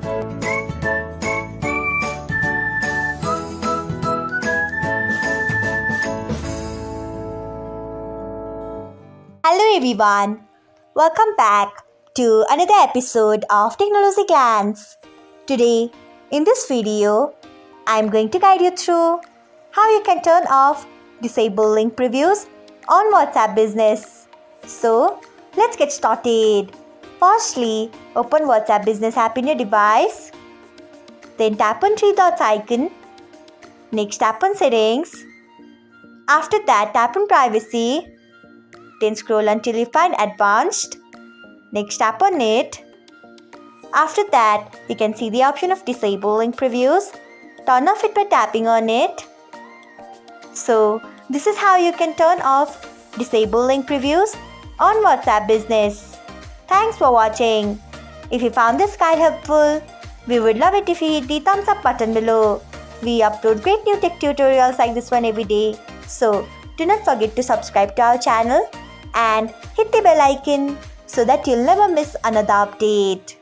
Hello everyone, welcome back to another episode of Technologyglance. Today, in this video, I am going to guide you through how you can turn off disable link previews on WhatsApp Business. So, let's get started. Firstly, open WhatsApp Business app in your device. Then tap on three dots icon. Next, tap on settings. After that, tap on privacy. Then scroll until you find advanced. Next, tap on it. After that, you can see the option of disable link previews. Turn off it by tapping on it. So, this is how you can turn off disable link previews on WhatsApp Business. Thanks for watching. If you found this guide helpful, we would love it if you hit the thumbs up button below. We upload great new tech tutorials like this one every day. So, do not forget to subscribe to our channel and hit the bell icon so that you'll never miss another update.